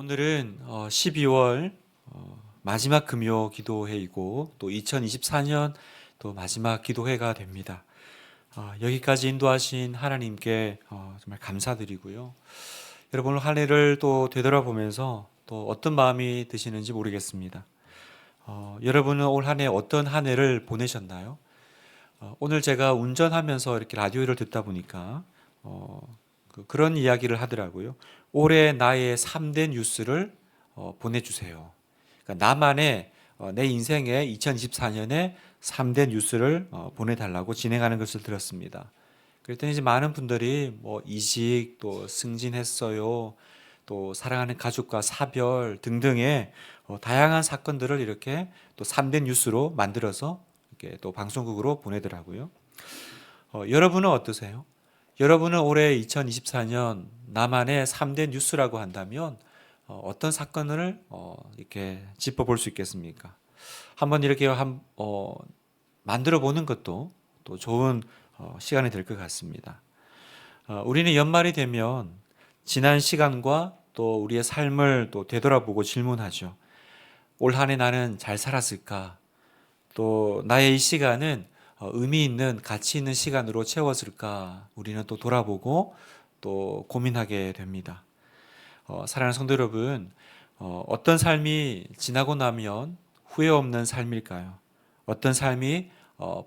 오늘은 12월 마지막 금요 기도회이고 또 2024년 또 마지막 기도회가 됩니다. 여기까지 인도하신 하나님께 정말 감사드리고요. 여러분 한 해를 또 되돌아보면서 또 어떤 마음이 드시는지 모르겠습니다. 여러분은 올 한 해 어떤 한 해를 보내셨나요? 오늘 제가 운전하면서 이렇게 라디오를 듣다 보니까 그런 이야기를 하더라고요. 올해 나의 3대 뉴스를 보내주세요. 그러니까 나만의 내 인생의 2024년에 3대 뉴스를 보내달라고 진행하는 것을 들었습니다. 그랬더니 이제 많은 분들이 뭐 이직, 또 승진했어요, 또 사랑하는 가족과 사별 등등의 다양한 사건들을 이렇게 또 3대 뉴스로 만들어서 이렇게 또 방송국으로 보내더라고요. 여러분은 어떠세요? 여러분은 올해 2024년 나만의 3대 뉴스라고 한다면 어떤 사건을 이렇게 짚어볼 수 있겠습니까? 한번 이렇게 만들어 보는 것도 또 좋은 시간이 될 것 같습니다. 우리는 연말이 되면 지난 시간과 또 우리의 삶을 또 되돌아보고 질문하죠. 올 한 해 나는 잘 살았을까? 또 나의 이 시간은 의미 있는 가치 있는 시간으로 채웠을까? 우리는 또 돌아보고 또 고민하게 됩니다. 사랑하는 성도 여러분, 어떤 삶이 지나고 나면 후회 없는 삶일까요? 어떤 삶이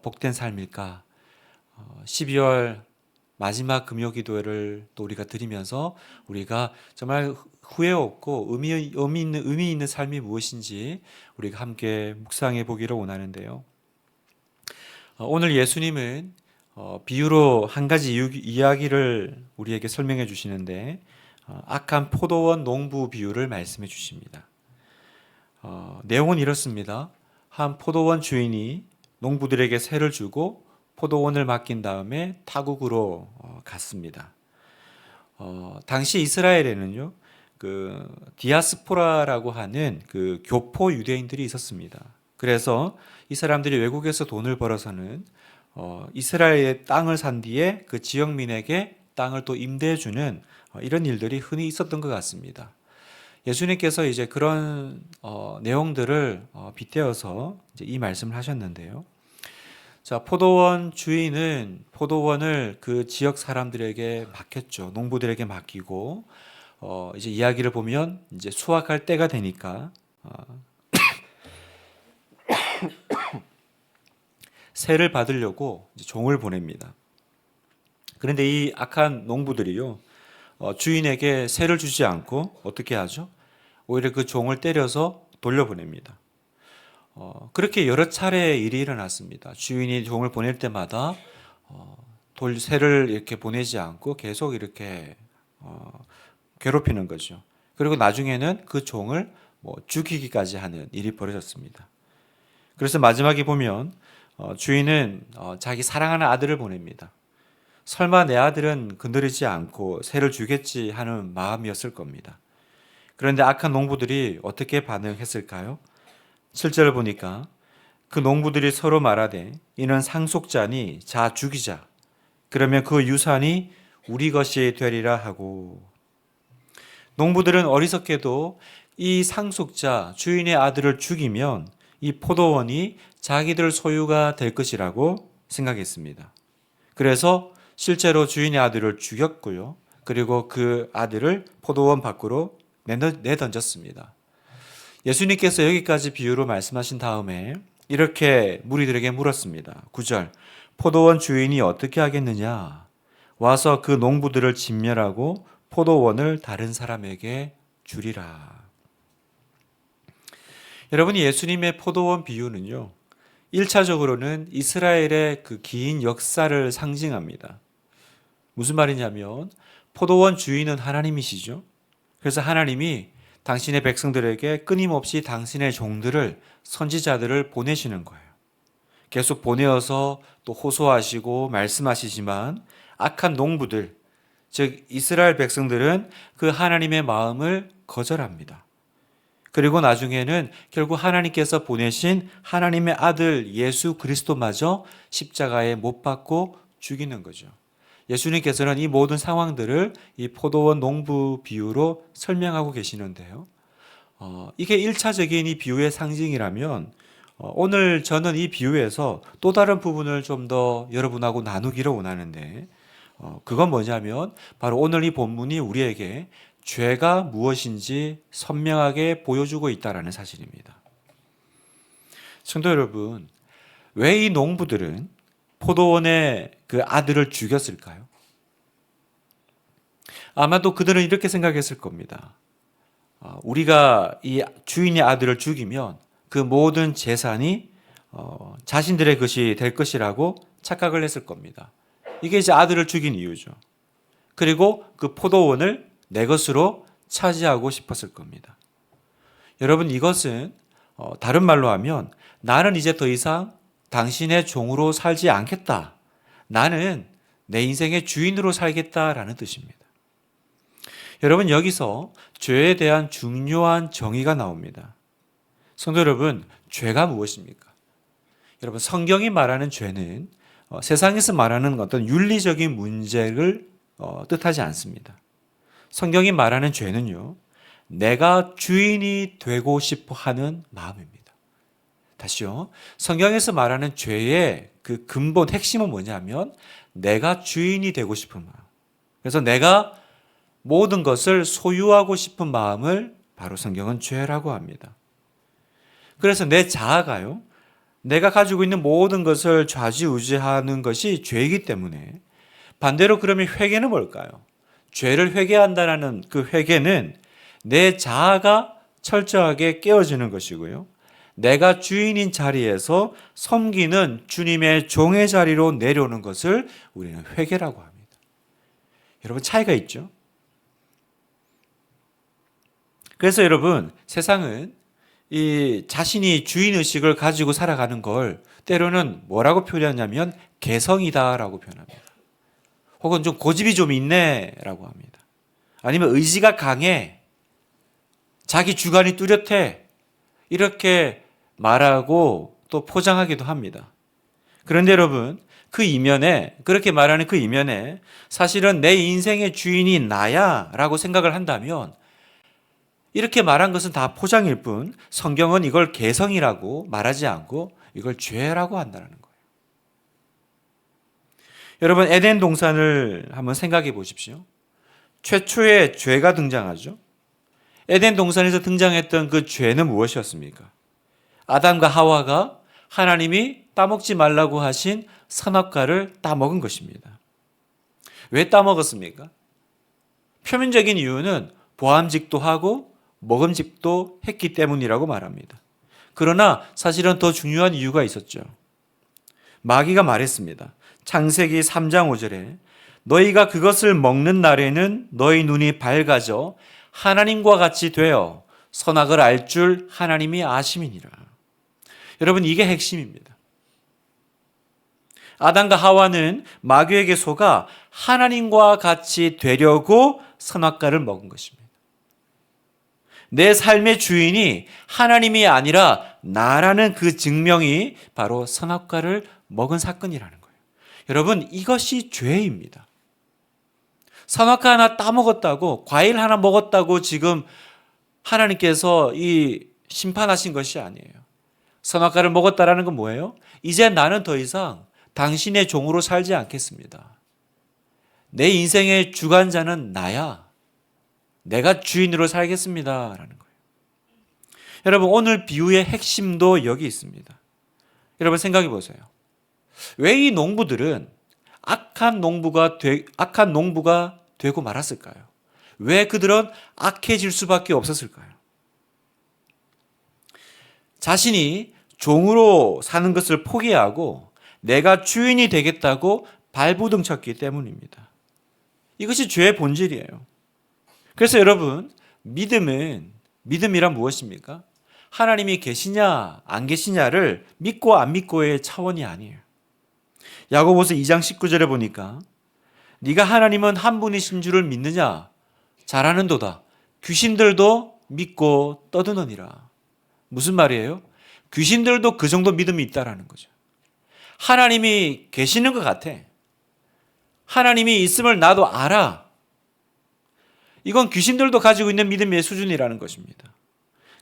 복된 삶일까? 12월 마지막 금요 기도회를 또 우리가 드리면서 우리가 정말 후회 없고 의미 있는 삶이 무엇인지 우리가 함께 묵상해 보기를 원하는데요. 오늘 예수님은 비유로 한 가지 이야기를 우리에게 설명해 주시는데 악한 포도원 농부 비유를 말씀해 주십니다. 내용은 이렇습니다. 한 포도원 주인이 농부들에게 세를 주고 포도원을 맡긴 다음에 타국으로 갔습니다. 당시 이스라엘에는요, 그 디아스포라라고 하는 그 교포 유대인들이 있었습니다. 그래서 이 사람들이 외국에서 돈을 벌어서는 이스라엘의 땅을 산 뒤에 그 지역민에게 땅을 또 임대해주는 이런 일들이 흔히 있었던 것 같습니다. 예수님께서 이제 그런 내용들을 빗대어서 이제 이 말씀을 하셨는데요. 자, 포도원 주인은 포도원을 그 지역 사람들에게 맡겼죠. 농부들에게 맡기고 이제 이야기를 보면 이제 수확할 때가 되니까 세를 받으려고 이제 종을 보냅니다. 그런데 이 악한 농부들이요, 주인에게 세를 주지 않고 어떻게 하죠? 오히려 그 종을 때려서 돌려보냅니다. 그렇게 여러 차례 일이 일어났습니다. 주인이 종을 보낼 때마다 세를 이렇게 보내지 않고 계속 이렇게 괴롭히는 거죠. 그리고 나중에는 그 종을 죽이기까지 하는 일이 벌어졌습니다. 그래서 마지막에 보면 주인은 자기 사랑하는 아들을 보냅니다. 설마 내 아들은 건드리지 않고 새를 주겠지 하는 마음이었을 겁니다. 그런데 악한 농부들이 어떻게 반응했을까요? 7절을 보니까 그 농부들이 서로 말하되 이는 상속자니 자 죽이자. 그러면 그 유산이 우리 것이 되리라 하고. 농부들은 어리석게도 이 상속자 주인의 아들을 죽이면 이 포도원이 자기들 소유가 될 것이라고 생각했습니다. 그래서 실제로 주인의 아들을 죽였고요. 그리고 그 아들을 포도원 밖으로 내던졌습니다. 예수님께서 여기까지 비유로 말씀하신 다음에 이렇게 무리들에게 물었습니다. 9절, 포도원 주인이 어떻게 하겠느냐? 와서 그 농부들을 진멸하고 포도원을 다른 사람에게 주리라. 여러분, 예수님의 포도원 비유는요, 1차적으로는 이스라엘의 그 긴 역사를 상징합니다. 무슨 말이냐면 포도원 주인은 하나님이시죠. 그래서 하나님이 당신의 백성들에게 끊임없이 당신의 종들을, 선지자들을 보내시는 거예요. 계속 보내어서 또 호소하시고 말씀하시지만 악한 농부들, 즉 이스라엘 백성들은 그 하나님의 마음을 거절합니다. 그리고 나중에는 결국 하나님께서 보내신 하나님의 아들 예수 그리스도마저 십자가에 못 박고 죽이는 거죠. 예수님께서는 이 모든 상황들을 이 포도원 농부 비유로 설명하고 계시는데요. 이게 1차적인 이 비유의 상징이라면 오늘 저는 이 비유에서 또 다른 부분을 좀 더 여러분하고 나누기를 원하는데 그건 뭐냐면 바로 오늘 이 본문이 우리에게 죄가 무엇인지 선명하게 보여주고 있다는 사실입니다. 성도 여러분, 왜 이 농부들은 포도원의 그 아들을 죽였을까요? 아마도 그들은 이렇게 생각했을 겁니다. 우리가 이 주인의 아들을 죽이면 그 모든 재산이 자신들의 것이 될 것이라고 착각을 했을 겁니다. 이게 이제 아들을 죽인 이유죠. 그리고 그 포도원을 내 것으로 차지하고 싶었을 겁니다. 여러분, 이것은 다른 말로 하면 나는 이제 더 이상 당신의 종으로 살지 않겠다. 나는 내 인생의 주인으로 살겠다라는 뜻입니다. 여러분, 여기서 죄에 대한 중요한 정의가 나옵니다. 성도 여러분, 죄가 무엇입니까? 여러분, 성경이 말하는 죄는 세상에서 말하는 어떤 윤리적인 문제를 뜻하지 않습니다. 성경이 말하는 죄는요, 내가 주인이 되고 싶어 하는 마음입니다. 다시요. 성경에서 말하는 죄의 그 근본 핵심은 뭐냐면 내가 주인이 되고 싶은 마음. 그래서 내가 모든 것을 소유하고 싶은 마음을 바로 성경은 죄라고 합니다. 그래서 내 자아가요, 내가 가지고 있는 모든 것을 좌지우지하는 것이 죄이기 때문에 반대로 그러면 회개는 뭘까요? 죄를 회개한다는 그 회개는 내 자아가 철저하게 깨어지는 것이고요. 내가 주인인 자리에서 섬기는 주님의 종의 자리로 내려오는 것을 우리는 회개라고 합니다. 여러분, 차이가 있죠? 그래서 여러분, 세상은 이 자신이 주인의식을 가지고 살아가는 걸 때로는 뭐라고 표현하냐면 개성이다라고 표현합니다. 혹은 좀 고집이 좀 있네라고 합니다. 아니면 의지가 강해, 자기 주관이 뚜렷해, 이렇게 말하고 또 포장하기도 합니다. 그런데 여러분, 그 이면에, 그렇게 말하는 그 이면에 사실은 내 인생의 주인이 나야 라고 생각을 한다면 이렇게 말한 것은 다 포장일 뿐 성경은 이걸 개성이라고 말하지 않고 이걸 죄라고 한다는 거예요. 여러분, 에덴 동산을 한번 생각해 보십시오. 최초의 죄가 등장하죠. 에덴 동산에서 등장했던 그 죄는 무엇이었습니까? 아담과 하와가 하나님이 따먹지 말라고 하신 선악과를 따먹은 것입니다. 왜 따먹었습니까? 표면적인 이유는 보암직도 하고 먹음직도 했기 때문이라고 말합니다. 그러나 사실은 더 중요한 이유가 있었죠. 마귀가 말했습니다. 창세기 3장 5절에 너희가 그것을 먹는 날에는 너희 눈이 밝아져 하나님과 같이 되어 선악을 알 줄 하나님이 아심이니라. 여러분, 이게 핵심입니다. 아담과 하와는 마귀에게 속아 하나님과 같이 되려고 선악과를 먹은 것입니다. 내 삶의 주인이 하나님이 아니라 나라는 그 증명이 바로 선악과를 먹은 사건이라는 거예요. 여러분, 이것이 죄입니다. 선악과 하나 따먹었다고, 과일 하나 먹었다고 지금 하나님께서 이 심판하신 것이 아니에요. 선악과를 먹었다라는 건 뭐예요? 이제 나는 더 이상 당신의 종으로 살지 않겠습니다. 내 인생의 주관자는 나야. 내가 주인으로 살겠습니다. 라는 거예요. 여러분, 오늘 비유의 핵심도 여기 있습니다. 여러분, 생각해 보세요. 왜 이 농부들은 악한 농부가 되고 말았을까요? 왜 그들은 악해질 수밖에 없었을까요? 자신이 종으로 사는 것을 포기하고 내가 주인이 되겠다고 발부둥 쳤기 때문입니다. 이것이 죄의 본질이에요. 그래서 여러분, 믿음이란 무엇입니까? 하나님이 계시냐 안 계시냐를 믿고 안 믿고의 차원이 아니에요. 야고보서 2장 19절에 보니까 네가 하나님은 한 분이신 줄을 믿느냐? 잘하는도다. 귀신들도 믿고 떠드느니라. 무슨 말이에요? 귀신들도 그 정도 믿음이 있다라는 거죠. 하나님이 계시는 것 같아. 하나님이 있음을 나도 알아. 이건 귀신들도 가지고 있는 믿음의 수준이라는 것입니다.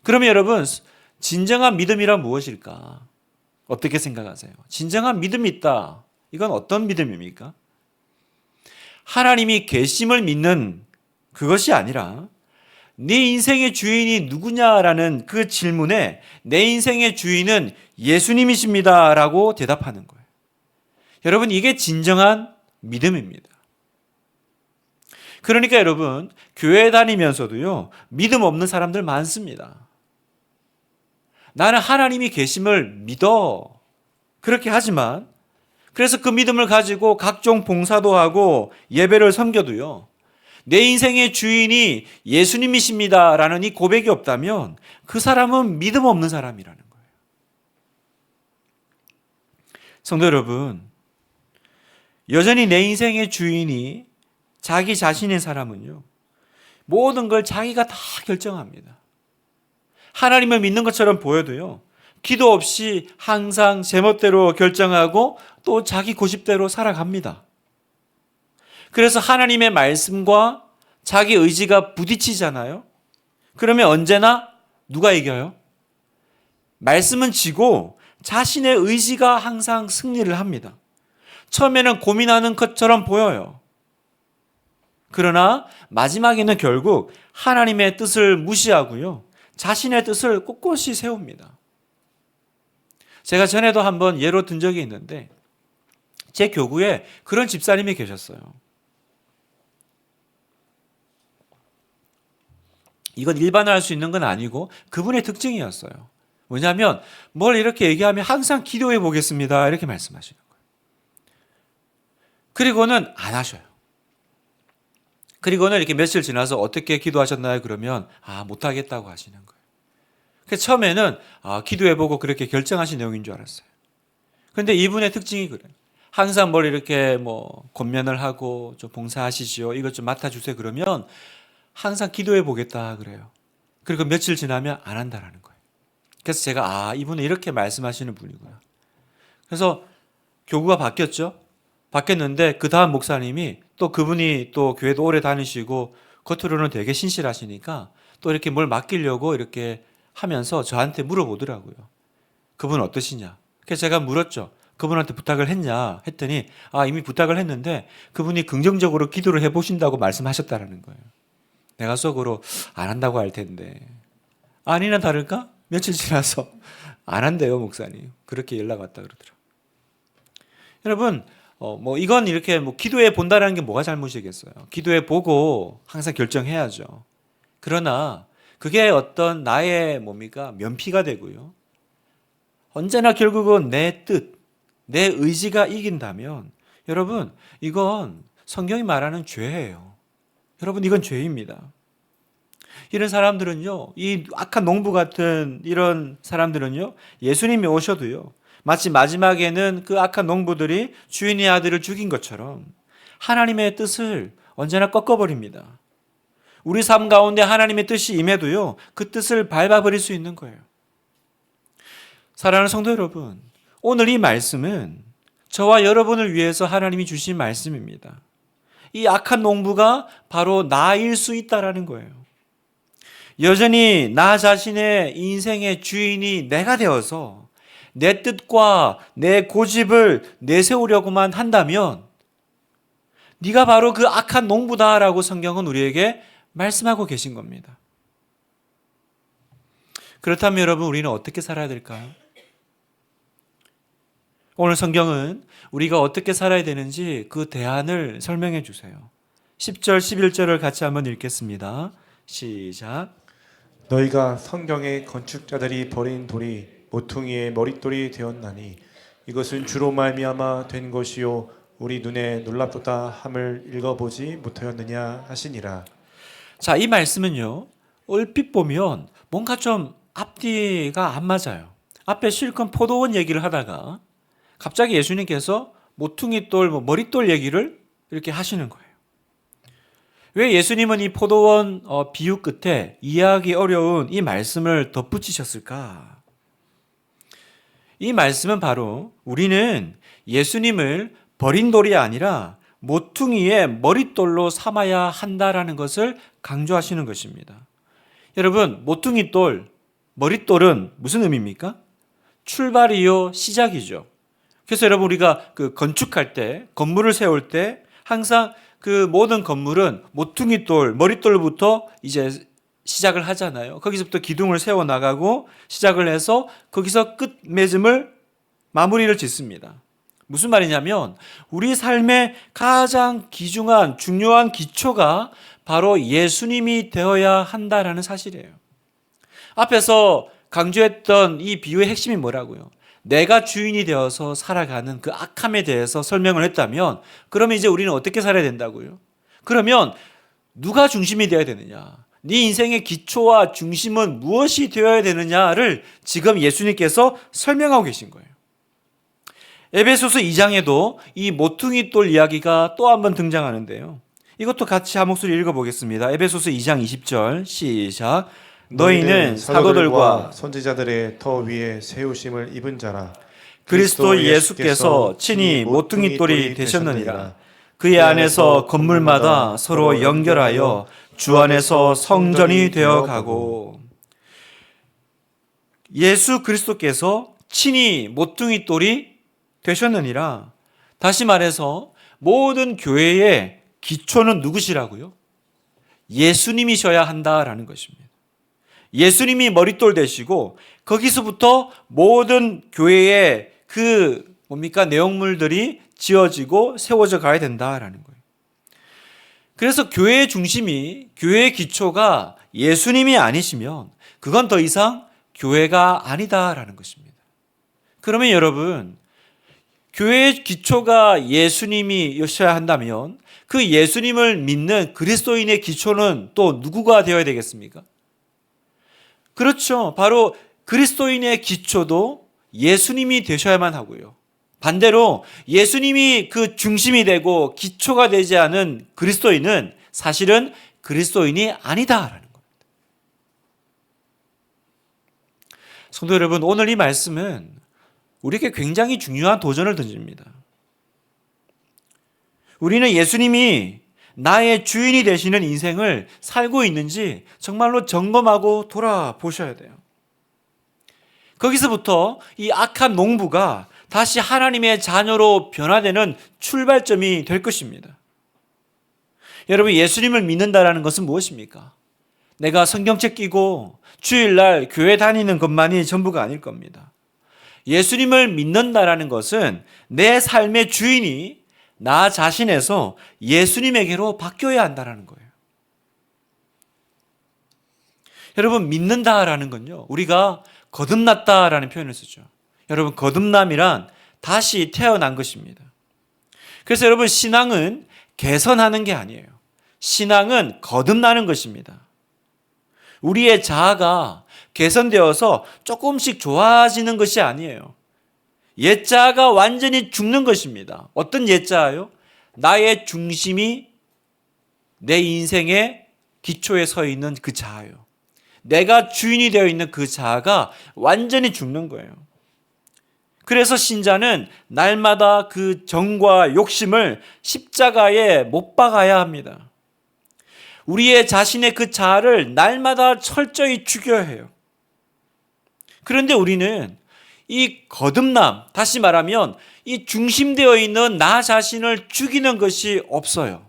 그러면 여러분, 진정한 믿음이란 무엇일까? 어떻게 생각하세요? 진정한 믿음이 있다. 이건 어떤 믿음입니까? 하나님이 계심을 믿는 그것이 아니라 네 인생의 주인이 누구냐라는 그 질문에 내 인생의 주인은 예수님이십니다라고 대답하는 거예요. 여러분, 이게 진정한 믿음입니다. 그러니까 여러분, 교회 다니면서도요, 믿음 없는 사람들 많습니다. 나는 하나님이 계심을 믿어. 그렇게 하지만, 그래서 그 믿음을 가지고 각종 봉사도 하고 예배를 섬겨도요, 내 인생의 주인이 예수님이십니다라는 이 고백이 없다면 그 사람은 믿음 없는 사람이라는 거예요. 성도 여러분, 여전히 내 인생의 주인이 자기 자신인 사람은요, 모든 걸 자기가 다 결정합니다. 하나님을 믿는 것처럼 보여도요, 기도 없이 항상 제멋대로 결정하고 또 자기 고집대로 살아갑니다. 그래서 하나님의 말씀과 자기 의지가 부딪히잖아요. 그러면 언제나 누가 이겨요? 말씀은 지고 자신의 의지가 항상 승리를 합니다. 처음에는 고민하는 것처럼 보여요. 그러나 마지막에는 결국 하나님의 뜻을 무시하고요, 자신의 뜻을 꼿꼿이 세웁니다. 제가 전에도 한번 예로 든 적이 있는데, 제 교구에 그런 집사님이 계셨어요. 이건 일반화할 수 있는 건 아니고 그분의 특징이었어요. 뭐냐면 뭘 이렇게 얘기하면 항상 기도해 보겠습니다 이렇게 말씀하시는 거예요. 그리고는 안 하셔요. 그리고는 이렇게 며칠 지나서 어떻게 기도하셨나요? 그러면 못하겠다고 하시는 거예요. 그래서 처음에는 기도해보고 그렇게 결정하신 내용인 줄 알았어요. 그런데 이분의 특징이 그래요. 항상 뭘 이렇게 권면을 하고 좀 봉사하시지요, 이것 좀 맡아주세요 그러면 항상 기도해 보겠다 그래요. 그리고 며칠 지나면 안 한다라는 거예요. 그래서 제가 이분은 이렇게 말씀하시는 분이구나. 그래서 교구가 바뀌었죠. 바뀌었는데 그 다음 목사님이 또 그분이 또 교회도 오래 다니시고 겉으로는 되게 신실하시니까 또 이렇게 뭘 맡기려고 이렇게 하면서 저한테 물어보더라고요. 그분 어떠시냐? 그래서 제가 물었죠. 그분한테 부탁을 했냐 했더니 이미 부탁을 했는데 그분이 긍정적으로 기도를 해보신다고 말씀하셨다라는 거예요. 내가 속으로 안 한다고 할 텐데, 아니나 다를까? 며칠 지나서 안 한대요 목사님. 그렇게 연락 왔다 그러더라고요. 여러분, 이건 이렇게 기도해 본다라는 게 뭐가 잘못이겠어요? 기도해 보고 항상 결정해야죠. 그러나 그게 어떤 나의 면피가 되고요, 언제나 결국은 내 뜻, 내 의지가 이긴다면 여러분, 이건 성경이 말하는 죄예요. 여러분, 이건 죄입니다. 이런 사람들은요, 이 악한 농부 같은 이런 사람들은요, 예수님이 오셔도요, 마치 마지막에는 그 악한 농부들이 주인의 아들을 죽인 것처럼 하나님의 뜻을 언제나 꺾어버립니다. 우리 삶 가운데 하나님의 뜻이 임해도요, 그 뜻을 밟아버릴 수 있는 거예요. 사랑하는 성도 여러분, 오늘 이 말씀은 저와 여러분을 위해서 하나님이 주신 말씀입니다. 이 악한 농부가 바로 나일 수 있다라는 거예요. 여전히 나 자신의 인생의 주인이 내가 되어서 내 뜻과 내 고집을 내세우려고만 한다면 네가 바로 그 악한 농부다라고 성경은 우리에게 말씀하고 계신 겁니다. 그렇다면 여러분, 우리는 어떻게 살아야 될까요? 오늘 성경은 우리가 어떻게 살아야 되는지 그 대안을 설명해 주세요. 10절, 11절을 같이 한번 읽겠습니다. 시작. 너희가 성경의 건축자들이 버린 돌이 모퉁이의 머릿돌이 되었나니 이것은 주로 말미암아 된 것이요 우리 눈에 놀랍도다 함을 읽어보지 못하였느냐 하시니라. 자, 이 말씀은요, 얼핏 보면 뭔가 좀 앞뒤가 안 맞아요. 앞에 실컷 포도원 얘기를 하다가 갑자기 예수님께서 모퉁이돌, 머릿돌 얘기를 이렇게 하시는 거예요. 왜 예수님은 이 포도원 비유 끝에 이해하기 어려운 이 말씀을 덧붙이셨을까? 이 말씀은 바로 우리는 예수님을 버린 돌이 아니라 모퉁이의 머릿돌로 삼아야 한다라는 것을 강조하시는 것입니다. 여러분, 모퉁이돌, 머릿돌은 무슨 의미입니까? 출발이요, 시작이죠. 그래서 여러분, 우리가 그 건축할 때, 건물을 세울 때 항상 그 모든 건물은 모퉁이돌, 머릿돌부터 이제 시작을 하잖아요. 거기서부터 기둥을 세워 나가고 시작을 해서 거기서 끝맺음을 마무리를 짓습니다. 무슨 말이냐면 우리 삶의 가장 귀중한 중요한 기초가 바로 예수님이 되어야 한다라는 사실이에요. 앞에서 강조했던 이 비유의 핵심이 뭐라고요? 내가 주인이 되어서 살아가는 그 악함에 대해서 설명을 했다면 그러면 이제 우리는 어떻게 살아야 된다고요? 그러면 누가 중심이 되어야 되느냐? 네 인생의 기초와 중심은 무엇이 되어야 되느냐를 지금 예수님께서 설명하고 계신 거예요. 에베소서 2장에도 이 모퉁이돌 이야기가 또 한 번 등장하는데요. 이것도 같이 한 목소리 읽어보겠습니다. 에베소서 2장 20절 시작. 너희는 사도들과 선지자들의 터 위에 세우심을 입은 자라. 그리스도 예수께서 친히 모퉁이돌이 되셨느니라. 그의 안에서 건물마다 서로 연결하여 주 안에서 성전이 되어 가고. 예수 그리스도께서 친히 모퉁이돌이 되셨느니라. 다시 말해서 모든 교회의 기초는 누구시라고요? 예수님이셔야 한다라는 것입니다. 예수님이 머릿돌 되시고 거기서부터 모든 교회의 그 내용물들이 지어지고 세워져 가야 된다라는 거예요. 그래서 교회의 중심이, 교회의 기초가 예수님이 아니시면 그건 더 이상 교회가 아니다라는 것입니다. 그러면 여러분, 교회의 기초가 예수님이셔야 한다면 그 예수님을 믿는 그리스도인의 기초는 또 누구가 되어야 되겠습니까? 그렇죠. 바로 그리스도인의 기초도 예수님이 되셔야만 하고요. 반대로 예수님이 그 중심이 되고 기초가 되지 않은 그리스도인은 사실은 그리스도인이 아니다라는 겁니다. 성도 여러분, 오늘 이 말씀은 우리에게 굉장히 중요한 도전을 던집니다. 우리는 예수님이 나의 주인이 되시는 인생을 살고 있는지 정말로 점검하고 돌아보셔야 돼요. 거기서부터 이 악한 농부가 다시 하나님의 자녀로 변화되는 출발점이 될 것입니다. 여러분, 예수님을 믿는다라는 것은 무엇입니까? 내가 성경책 끼고 주일날 교회 다니는 것만이 전부가 아닐 겁니다. 예수님을 믿는다라는 것은 내 삶의 주인이 나 자신에서 예수님에게로 바뀌어야 한다는 거예요. 여러분, 믿는다라는 건요, 우리가 거듭났다라는 표현을 쓰죠. 여러분, 거듭남이란 다시 태어난 것입니다. 그래서 여러분, 신앙은 개선하는 게 아니에요. 신앙은 거듭나는 것입니다. 우리의 자아가 개선되어서 조금씩 좋아지는 것이 아니에요. 옛 자아가 완전히 죽는 것입니다. 어떤 옛 자아요? 나의 중심이 내 인생의 기초에 서 있는 그 자아요. 내가 주인이 되어 있는 그 자아가 완전히 죽는 거예요. 그래서 신자는 날마다 그 정과 욕심을 십자가에 못 박아야 합니다. 우리의 자신의 그 자아를 날마다 철저히 죽여야 해요. 그런데 우리는 이 거듭남, 다시 말하면 이 중심되어 있는 나 자신을 죽이는 것이 없어요.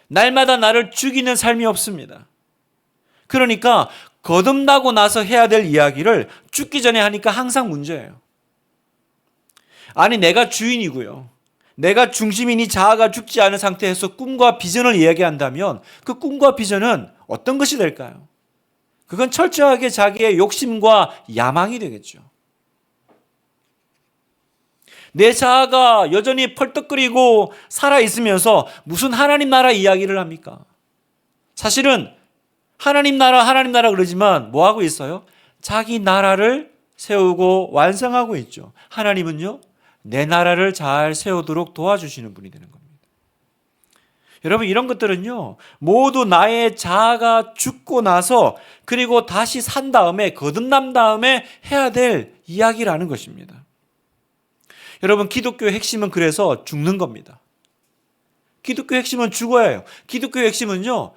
날마다 나를 죽이는 삶이 없습니다. 그러니까 거듭나고 나서 해야 될 이야기를 죽기 전에 하니까 항상 문제예요. 아니, 내가 주인이고요, 내가 중심이니 자아가 죽지 않은 상태에서 꿈과 비전을 이야기한다면 그 꿈과 비전은 어떤 것이 될까요? 그건 철저하게 자기의 욕심과 야망이 되겠죠. 내 자아가 여전히 펄떡거리고 살아있으면서 무슨 하나님 나라 이야기를 합니까? 사실은 하나님 나라 그러지만 뭐 하고 있어요? 자기 나라를 세우고 완성하고 있죠. 하나님은요, 내 나라를 잘 세우도록 도와주시는 분이 되는 겁니다. 여러분, 이런 것들은요, 모두 나의 자아가 죽고 나서 그리고 다시 산 다음에, 거듭난 다음에 해야 될 이야기라는 것입니다. 여러분, 기독교의 핵심은 그래서 죽는 겁니다. 기독교의 핵심은 죽어야 해요. 기독교의 핵심은요,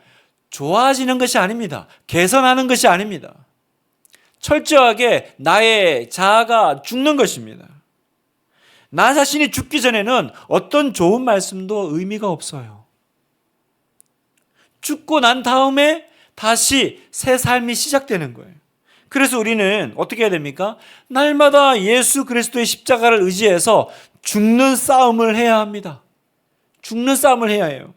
좋아지는 것이 아닙니다. 개선하는 것이 아닙니다. 철저하게 나의 자아가 죽는 것입니다. 나 자신이 죽기 전에는 어떤 좋은 말씀도 의미가 없어요. 죽고 난 다음에 다시 새 삶이 시작되는 거예요. 그래서 우리는 어떻게 해야 됩니까? 날마다 예수 그리스도의 십자가를 의지해서 죽는 싸움을 해야 합니다. 죽는 싸움을 해야 해요.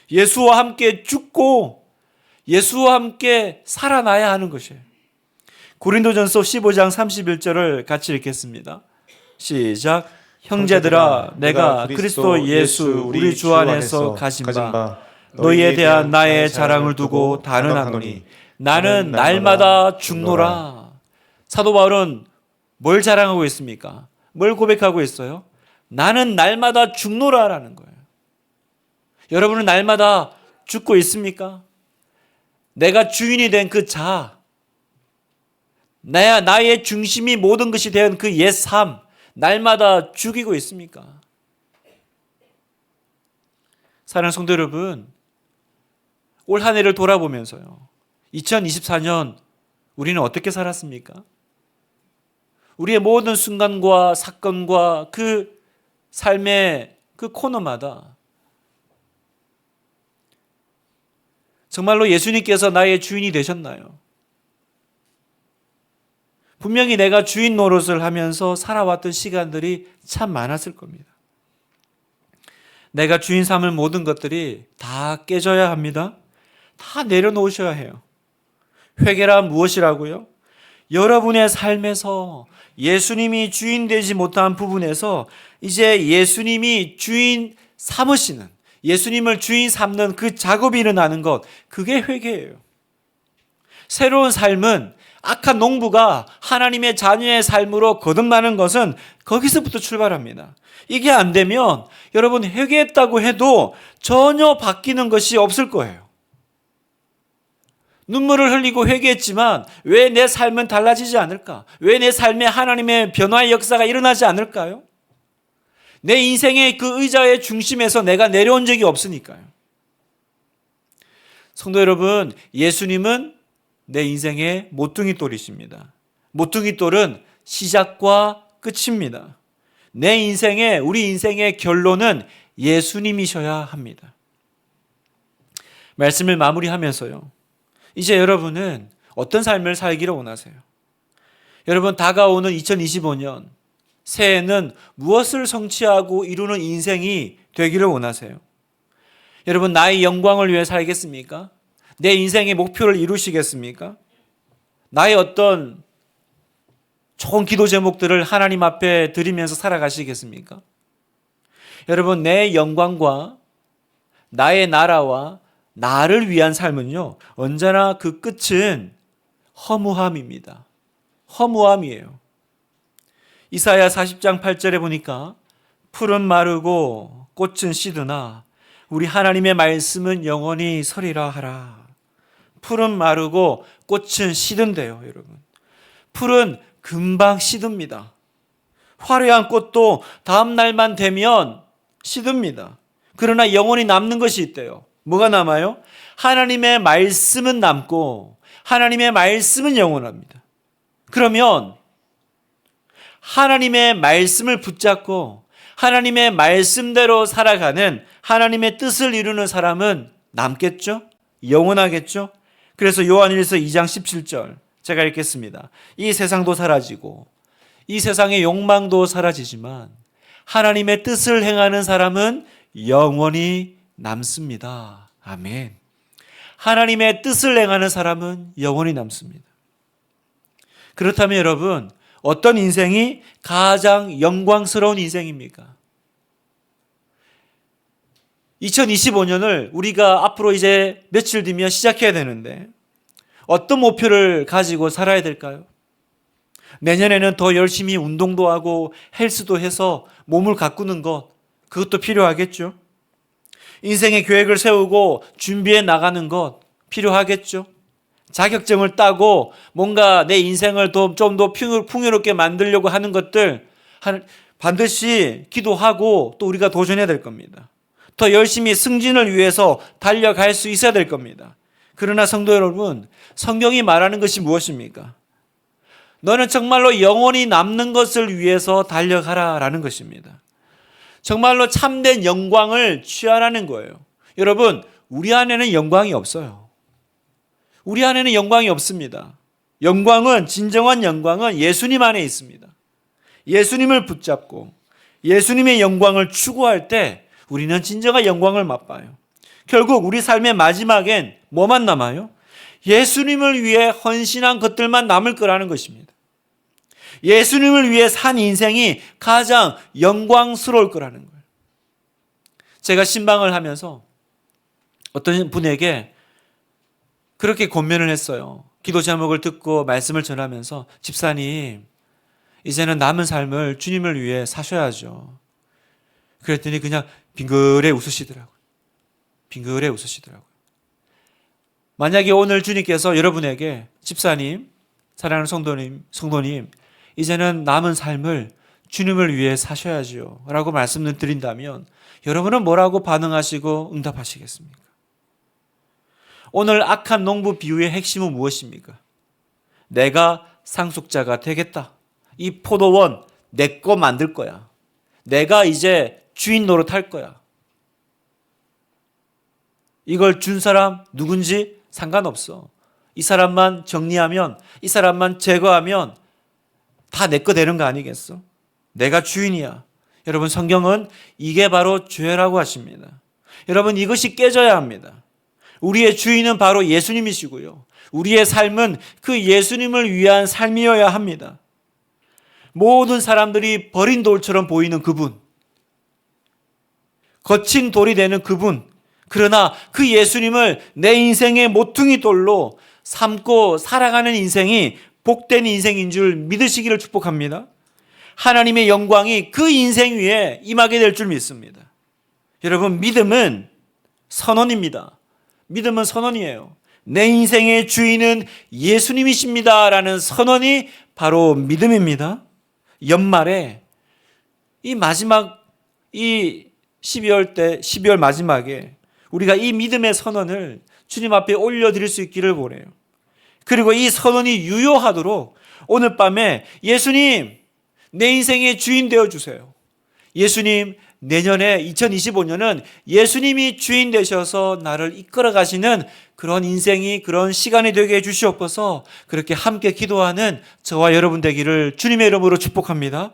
예수와 함께 죽고 예수와 함께 살아나야 하는 것이에요. 고린도전서 15장 31절을 같이 읽겠습니다. 시작. 형제들아, 내가 그리스도 예수 우리 주 안에서 가진 바 너희에 대한 나의 자랑을 두고 단언하노니 나는 날마다 죽노라. 사도 바울은 뭘 자랑하고 있습니까? 뭘 고백하고 있어요? 나는 날마다 죽노라라는 거예요. 여러분은 날마다 죽고 있습니까? 내가 주인이 된 그 자아, 나의 중심이 모든 것이 된 그 옛 삶, 날마다 죽이고 있습니까? 사랑하는 성도 여러분, 올 한 해를 돌아보면서요, 2024년 우리는 어떻게 살았습니까? 우리의 모든 순간과 사건과 그 삶의 그 코너마다 정말로 예수님께서 나의 주인이 되셨나요? 분명히 내가 주인 노릇을 하면서 살아왔던 시간들이 참 많았을 겁니다. 내가 주인 삼을 모든 것들이 다 깨져야 합니다. 다 내려놓으셔야 해요. 회개란 무엇이라고요? 여러분의 삶에서 예수님이 주인 되지 못한 부분에서 이제 예수님이 주인 삼으시는, 예수님을 주인 삼는 그 작업이 일어나는 것, 그게 회개예요. 새로운 삶은 악한 농부가 하나님의 자녀의 삶으로 거듭나는 것은 거기서부터 출발합니다. 이게 안 되면 여러분 회개했다고 해도 전혀 바뀌는 것이 없을 거예요. 눈물을 흘리고 회개했지만 왜 내 삶은 달라지지 않을까? 왜 내 삶에 하나님의 변화의 역사가 일어나지 않을까요? 내 인생의 그 의자의 중심에서 내가 내려온 적이 없으니까요. 성도 여러분, 예수님은 내 인생의 모퉁이 돌이십니다. 모퉁이 돌은 시작과 끝입니다. 내 인생의, 우리 인생의 결론은 예수님이셔야 합니다. 말씀을 마무리하면서요, 이제 여러분은 어떤 삶을 살기를 원하세요? 여러분, 다가오는 2025년 새해에는 무엇을 성취하고 이루는 인생이 되기를 원하세요? 여러분, 나의 영광을 위해 살겠습니까? 내 인생의 목표를 이루시겠습니까? 나의 어떤 좋은 기도 제목들을 하나님 앞에 드리면서 살아가시겠습니까? 여러분, 내 영광과 나의 나라와 나를 위한 삶은요, 언제나 그 끝은 허무함입니다. 허무함이에요. 이사야 40장 8절에 보니까 풀은 마르고 꽃은 시드나 우리 하나님의 말씀은 영원히 서리라 하라. 풀은 마르고 꽃은 시든대요, 여러분. 풀은 금방 시듭니다. 화려한 꽃도 다음 날만 되면 시듭니다. 그러나 영원히 남는 것이 있대요. 뭐가 남아요? 하나님의 말씀은 남고 하나님의 말씀은 영원합니다. 그러면 하나님의 말씀을 붙잡고 하나님의 말씀대로 살아가는, 하나님의 뜻을 이루는 사람은 남겠죠? 영원하겠죠? 그래서 요한일서 2장 17절 제가 읽겠습니다. 이 세상도 사라지고 이 세상의 욕망도 사라지지만 하나님의 뜻을 행하는 사람은 영원히 남습니다. 아멘. 하나님의 뜻을 행하는 사람은 영원히 남습니다. 그렇다면 여러분, 어떤 인생이 가장 영광스러운 인생입니까? 2025년을 우리가 앞으로 이제 며칠 뒤면 시작해야 되는데 어떤 목표를 가지고 살아야 될까요? 내년에는 더 열심히 운동도 하고 헬스도 해서 몸을 가꾸는 것, 그것도 필요하겠죠. 인생의 계획을 세우고 준비해 나가는 것 필요하겠죠. 자격증을 따고 뭔가 내 인생을 좀 더 풍요롭게 만들려고 하는 것들 반드시 기도하고 또 우리가 도전해야 될 겁니다. 더 열심히 승진을 위해서 달려갈 수 있어야 될 겁니다. 그러나 성도 여러분, 성경이 말하는 것이 무엇입니까? 너는 정말로 영원히 남는 것을 위해서 달려가라라는 것입니다. 정말로 참된 영광을 취하라는 거예요. 여러분, 우리 안에는 영광이 없어요. 우리 안에는 영광이 없습니다. 영광은, 진정한 영광은 예수님 안에 있습니다. 예수님을 붙잡고 예수님의 영광을 추구할 때 우리는 진정한 영광을 맛봐요. 결국 우리 삶의 마지막엔 뭐만 남아요? 예수님을 위해 헌신한 것들만 남을 거라는 것입니다. 예수님을 위해 산 인생이 가장 영광스러울 거라는 거예요. 제가 신방을 하면서 어떤 분에게 그렇게 권면을 했어요. 기도 제목을 듣고 말씀을 전하면서, 집사님, 이제는 남은 삶을 주님을 위해 사셔야죠. 그랬더니 그냥 빙그레 웃으시더라고요. 빙그레 웃으시더라고요. 만약에 오늘 주님께서 여러분에게, 집사님, 사랑하는 성도님, 이제는 남은 삶을 주님을 위해 사셔야지요 라고 말씀을 드린다면 여러분은 뭐라고 반응하시고 응답하시겠습니까? 오늘 악한 농부 비유의 핵심은 무엇입니까? 내가 상속자가 되겠다. 이 포도원 내 거 만들 거야. 내가 이제 주인 노릇할 거야. 이걸 준 사람 누군지 상관없어. 이 사람만 정리하면, 이 사람만 제거하면 다 내 거 되는 거 아니겠어? 내가 주인이야. 여러분, 성경은 이게 바로 죄라고 하십니다. 여러분, 이것이 깨져야 합니다. 우리의 주인은 바로 예수님이시고요. 우리의 삶은 그 예수님을 위한 삶이어야 합니다. 모든 사람들이 버린 돌처럼 보이는 그분, 거친 돌이 되는 그분, 그러나 그 예수님을 내 인생의 모퉁이 돌로 삼고 살아가는 인생이 복된 인생인 줄 믿으시기를 축복합니다. 하나님의 영광이 그 인생 위에 임하게 될 줄 믿습니다. 여러분, 믿음은 선언입니다. 믿음은 선언이에요. 내 인생의 주인은 예수님이십니다 라는 선언이 바로 믿음입니다. 연말에 이 마지막, 이 12월 마지막에 우리가 이 믿음의 선언을 주님 앞에 올려드릴 수 있기를 원해요. 그리고 이 선언이 유효하도록 오늘 밤에 예수님, 내 인생의 주인 되어주세요. 예수님, 내년에 2025년은 예수님이 주인 되셔서 나를 이끌어 가시는 그런 인생이, 그런 시간이 되게 해주시옵소서. 그렇게 함께 기도하는 저와 여러분 되기를 주님의 이름으로 축복합니다.